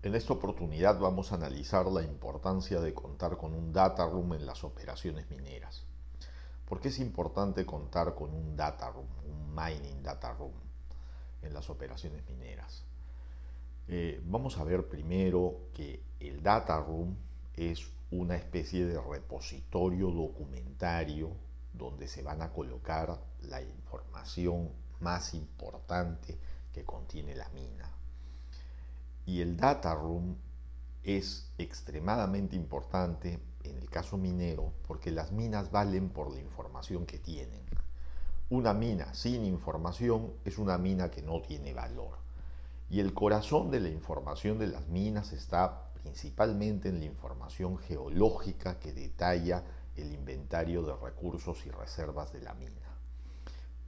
En esta oportunidad vamos a analizar la importancia de contar con un data room en las operaciones mineras. ¿Por qué es importante contar con un data room, un mining data room en las operaciones mineras? Vamos a ver primero que el data room es una especie de repositorio documentario donde se van a colocar la información más importante que contiene la mina. Y el data room es extremadamente importante en el caso minero porque las minas valen por la información que tienen. Una mina sin información es una mina que no tiene valor. Y el corazón de la información de las minas está principalmente en la información geológica que detalla el inventario de recursos y reservas de la mina.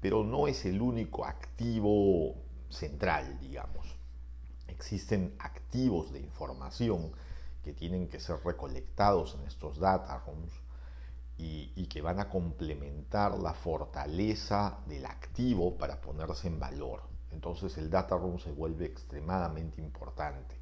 Pero no es el único activo central, digamos. Existen activos de información que tienen que ser recolectados en estos data rooms y que van a complementar la fortaleza del activo para ponerse en valor. Entonces el data room se vuelve extremadamente importante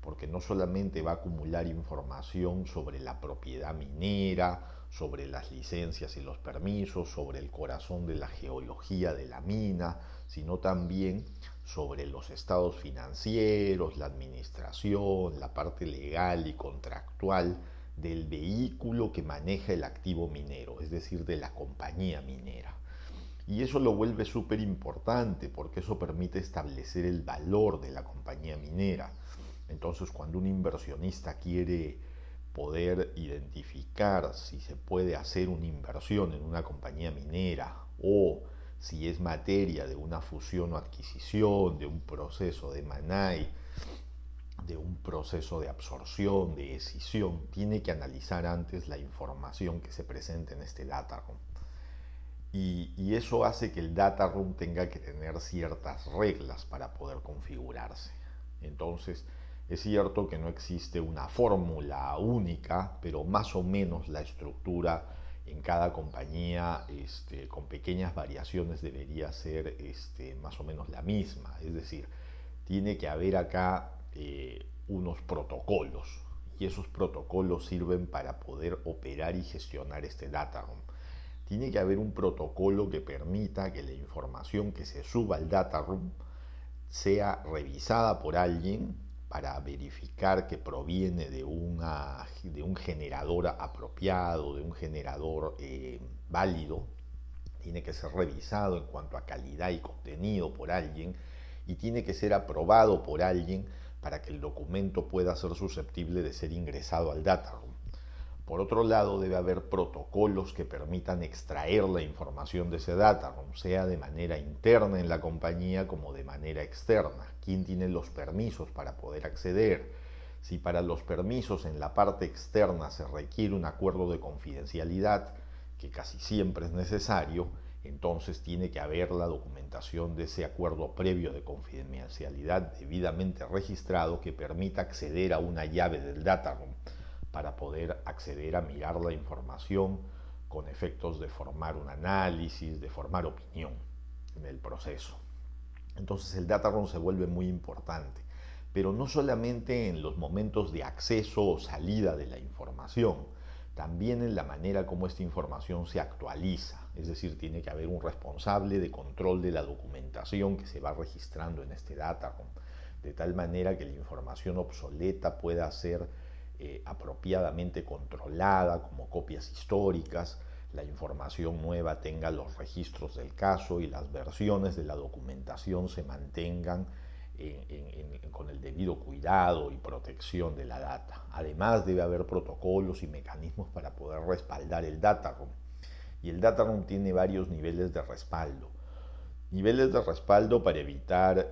porque no solamente va a acumular información sobre la propiedad minera, sobre las licencias y los permisos, sobre el corazón de la geología de la mina, sino también sobre los estados financieros, la administración, la parte legal y contractual del vehículo que maneja el activo minero, es decir, de la compañía minera. Y eso lo vuelve súper importante porque eso permite establecer el valor de la compañía minera. Entonces, cuando un inversionista quiere poder identificar si se puede hacer una inversión en una compañía minera o si es materia de una fusión o adquisición, de un proceso de M&A, de un proceso de absorción, de escisión, tiene que analizar antes la información que se presenta en este data room. Y eso hace que el data room tenga que tener ciertas reglas para poder configurarse. Entonces, es cierto que no existe una fórmula única, pero más o menos la estructura en cada compañía, con pequeñas variaciones, debería ser más o menos la misma. Es decir, tiene que haber acá unos protocolos y esos protocolos sirven para poder operar y gestionar este data room. Tiene que haber un protocolo que permita que la información que se suba al data room sea revisada por alguien para verificar que proviene de un generador apropiado, de un generador válido. Tiene que ser revisado en cuanto a calidad y contenido por alguien y tiene que ser aprobado por alguien para que el documento pueda ser susceptible de ser ingresado al data room. Por otro lado, debe haber protocolos que permitan extraer la información de ese data room, sea de manera interna en la compañía como de manera externa. ¿Quién tiene los permisos para poder acceder? Si para los permisos en la parte externa se requiere un acuerdo de confidencialidad, que casi siempre es necesario, entonces tiene que haber la documentación de ese acuerdo previo de confidencialidad debidamente registrado que permita acceder a una llave del data room para poder acceder a mirar la información con efectos de formar un análisis, de formar opinión en el proceso. Entonces el data room se vuelve muy importante, pero no solamente en los momentos de acceso o salida de la información, también en la manera como esta información se actualiza, es decir, tiene que haber un responsable de control de la documentación que se va registrando en este data room, de tal manera que la información obsoleta pueda ser apropiadamente controlada como copias históricas, la información nueva tenga los registros del caso y las versiones de la documentación se mantengan con el debido cuidado y protección de la data. Además debe haber protocolos y mecanismos para poder respaldar el data room. Y el data room tiene varios niveles de respaldo. Niveles de respaldo para evitar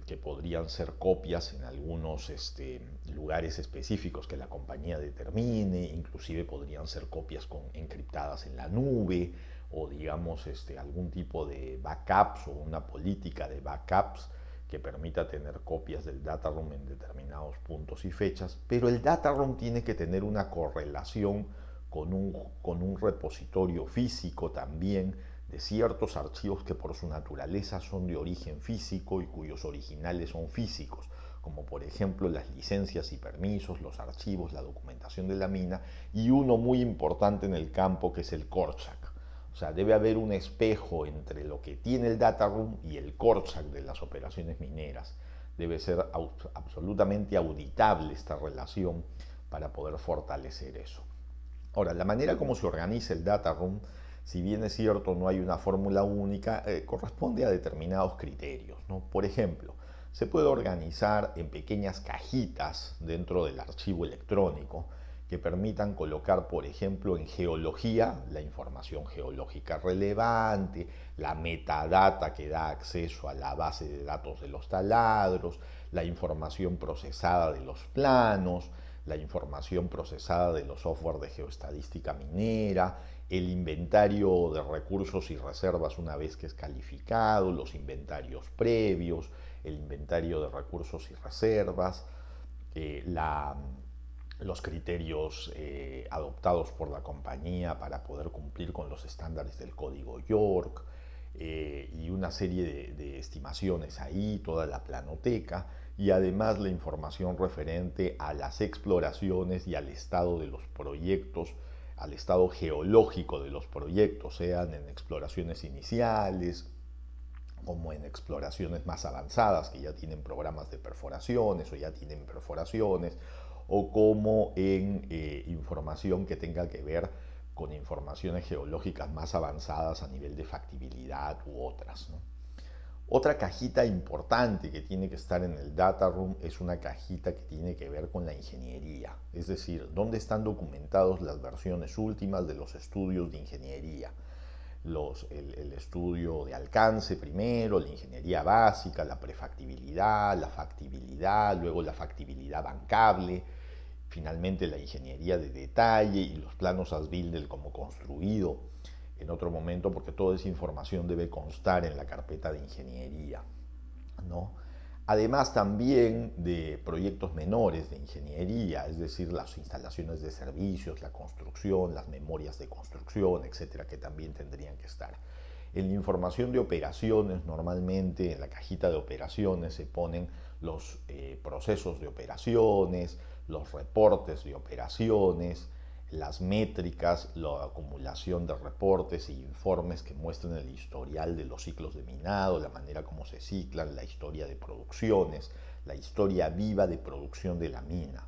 que podrían ser copias en algunos lugares específicos que la compañía determine, inclusive podrían ser copias encriptadas en la nube o digamos algún tipo de backups o una política de backups que permita tener copias del data room en determinados puntos y fechas, pero el data room tiene que tener una correlación con un repositorio físico también de ciertos archivos que por su naturaleza son de origen físico y cuyos originales son físicos, como por ejemplo las licencias y permisos, los archivos, la documentación de la mina, y uno muy importante en el campo que es el CORSAC. O sea, debe haber un espejo entre lo que tiene el data room y el CORSAC de las operaciones mineras. Debe ser absolutamente auditable esta relación para poder fortalecer eso. Ahora, la manera como se organiza el data room, si bien es cierto no hay una fórmula única, corresponde a determinados criterios, ¿no? Por ejemplo, se puede organizar en pequeñas cajitas dentro del archivo electrónico que permitan colocar, por ejemplo, en geología, la información geológica relevante, la metadata que da acceso a la base de datos de los taladros, la información procesada de los planos, la información procesada de los software de geoestadística minera, el inventario de recursos y reservas una vez que es calificado, los inventarios previos, el inventario de recursos y reservas, los criterios adoptados por la compañía para poder cumplir con los estándares del código York, y una serie de estimaciones ahí, toda la planoteca, y además la información referente a las exploraciones y al estado de los proyectos, al estado geológico de los proyectos, sean en exploraciones iniciales como en exploraciones más avanzadas que ya tienen programas de perforaciones o ya tienen perforaciones, o como en información que tenga que ver con informaciones geológicas más avanzadas a nivel de factibilidad u otras, ¿no? Otra cajita importante que tiene que estar en el data room es una cajita que tiene que ver con la ingeniería, es decir, dónde están documentados las versiones últimas de los estudios de ingeniería. El estudio de alcance primero, la ingeniería básica, la prefactibilidad, la factibilidad, luego la factibilidad bancable, finalmente la ingeniería de detalle y los planos as-built del cómo construido en otro momento, porque toda esa información debe constar en la carpeta de ingeniería, ¿no? Además también de proyectos menores de ingeniería, es decir, las instalaciones de servicios, la construcción, las memorias de construcción, etcétera, que también tendrían que estar. En la información de operaciones, normalmente en la cajita de operaciones se ponen los procesos de operaciones, los reportes de operaciones, las métricas, la acumulación de reportes e informes que muestran el historial de los ciclos de minado, la manera como se ciclan, la historia de producciones, la historia viva de producción de la mina.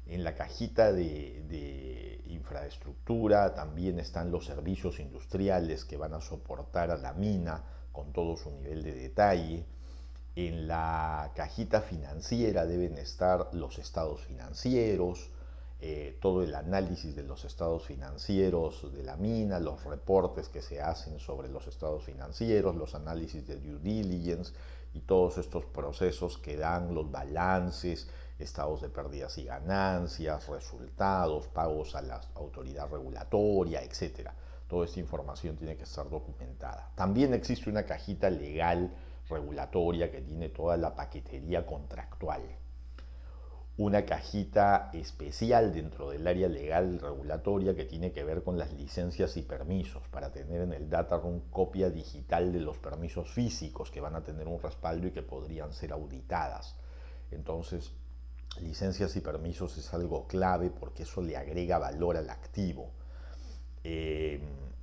En la cajita de infraestructura también están los servicios industriales que van a soportar a la mina con todo su nivel de detalle. En la cajita financiera deben estar los estados financieros, todo el análisis de los estados financieros de la mina, los reportes que se hacen sobre los estados financieros, los análisis de due diligence y todos estos procesos que dan los balances, estados de pérdidas y ganancias, resultados, pagos a la autoridad regulatoria, etcétera. Toda esta información tiene que estar documentada. También existe una cajita legal regulatoria que tiene toda la paquetería contractual. Una cajita especial dentro del área legal regulatoria que tiene que ver con las licencias y permisos, para tener en el data room copia digital de los permisos físicos que van a tener un respaldo y que podrían ser auditadas. Entonces, licencias y permisos es algo clave porque eso le agrega valor al activo.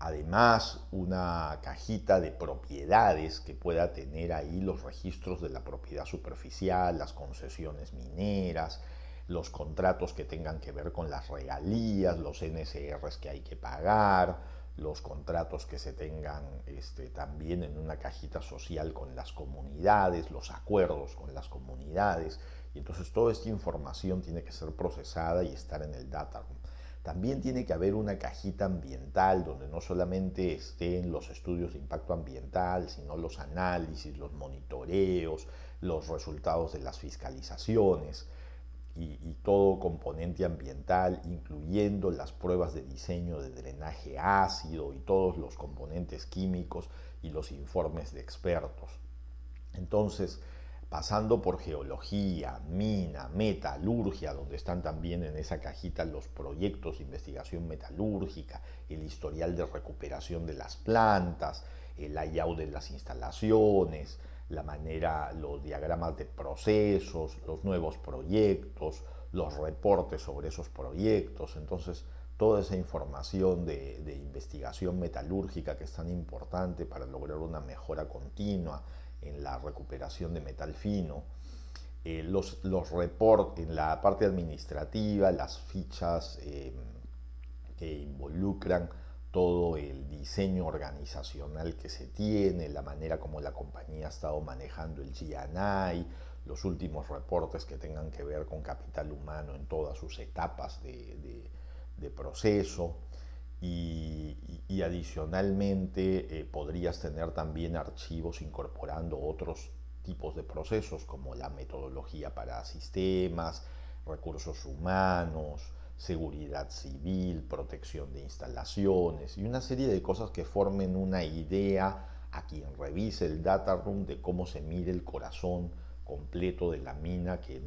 Además, una cajita de propiedades que pueda tener ahí los registros de la propiedad superficial, las concesiones mineras, los contratos que tengan que ver con las regalías, los NSRs que hay que pagar, los contratos que se tengan también en una cajita social con las comunidades, los acuerdos con las comunidades. Y entonces toda esta información tiene que ser procesada y estar en el data room. También tiene que haber una cajita ambiental donde no solamente estén los estudios de impacto ambiental, sino los análisis, los monitoreos, los resultados de las fiscalizaciones y todo componente ambiental, incluyendo las pruebas de diseño de drenaje ácido y todos los componentes químicos y los informes de expertos. Entonces, pasando por geología, mina, metalurgia, donde están también en esa cajita los proyectos de investigación metalúrgica, el historial de recuperación de las plantas, el layout de las instalaciones, la manera, los diagramas de procesos, los nuevos proyectos, los reportes sobre esos proyectos. Entonces, toda esa información de investigación metalúrgica que es tan importante para lograr una mejora continua en la recuperación de metal fino. Los reportes en la parte administrativa, las fichas que involucran todo el diseño organizacional que se tiene, la manera como la compañía ha estado manejando el G&I, los últimos reportes que tengan que ver con capital humano en todas sus etapas de proceso. Y adicionalmente podrías tener también archivos incorporando otros tipos de procesos como la metodología para sistemas, recursos humanos, seguridad civil, protección de instalaciones y una serie de cosas que formen una idea a quien revise el data room de cómo se mide el corazón completo de la mina, que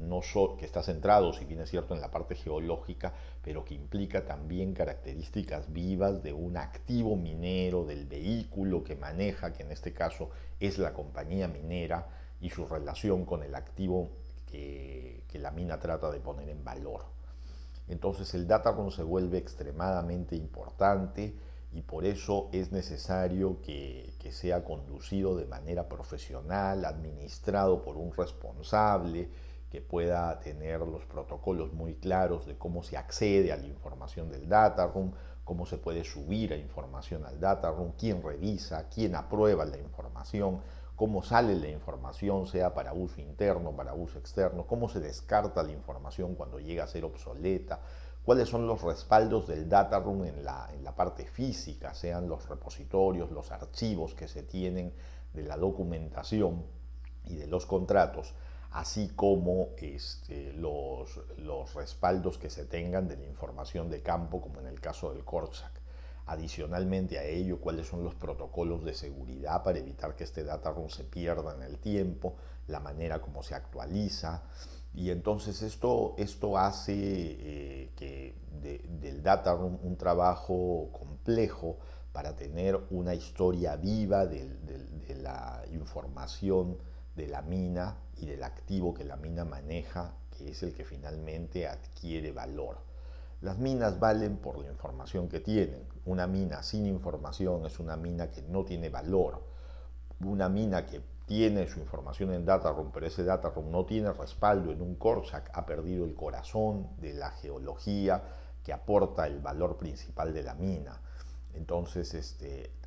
está centrado, si bien es cierto, en la parte geológica, pero que implica también características vivas de un activo minero, del vehículo que maneja, que en este caso es la compañía minera, y su relación con el activo que la mina trata de poner en valor. Entonces el data room se vuelve extremadamente importante y por eso es necesario que sea conducido de manera profesional, administrado por un responsable, que pueda tener los protocolos muy claros de cómo se accede a la información del data room, cómo se puede subir a información al data room, quién revisa, quién aprueba la información, cómo sale la información, sea para uso interno, para uso externo, cómo se descarta la información cuando llega a ser obsoleta, cuáles son los respaldos del data room en la parte física, sean los repositorios, los archivos que se tienen de la documentación y de los contratos, así como los respaldos que se tengan de la información de campo, como en el caso del CORSAC. Adicionalmente a ello, cuáles son los protocolos de seguridad para evitar que este data room se pierda en el tiempo, la manera como se actualiza. Y entonces esto hace del data room un trabajo complejo para tener una historia viva de la información de la mina y del activo que la mina maneja, que es el que finalmente adquiere valor. Las minas valen por la información que tienen. Una mina sin información es una mina que no tiene valor. Una mina que tiene su información en data room, pero ese data room no tiene respaldo en un CORSAC, ha perdido el corazón de la geología que aporta el valor principal de la mina. Entonces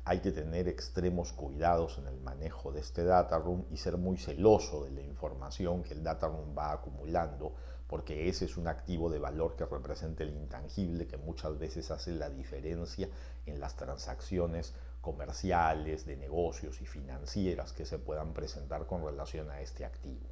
hay que tener extremos cuidados en el manejo de este data room y ser muy celoso de la información que el data room va acumulando, porque ese es un activo de valor que representa el intangible que muchas veces hace la diferencia en las transacciones comerciales, de negocios y financieras que se puedan presentar con relación a este activo.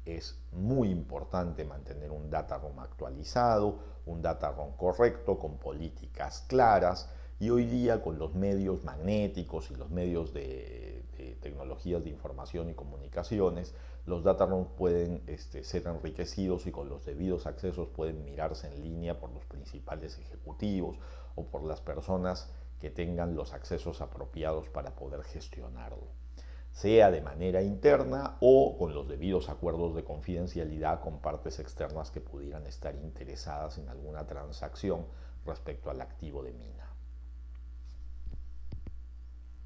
Es muy importante mantener un data room actualizado, un data room correcto, con políticas claras, y hoy día con los medios magnéticos y los medios de tecnologías de información y comunicaciones, los data rooms pueden ser enriquecidos y con los debidos accesos pueden mirarse en línea por los principales ejecutivos o por las personas que tengan los accesos apropiados para poder gestionarlo, sea de manera interna o con los debidos acuerdos de confidencialidad con partes externas que pudieran estar interesadas en alguna transacción respecto al activo de mina.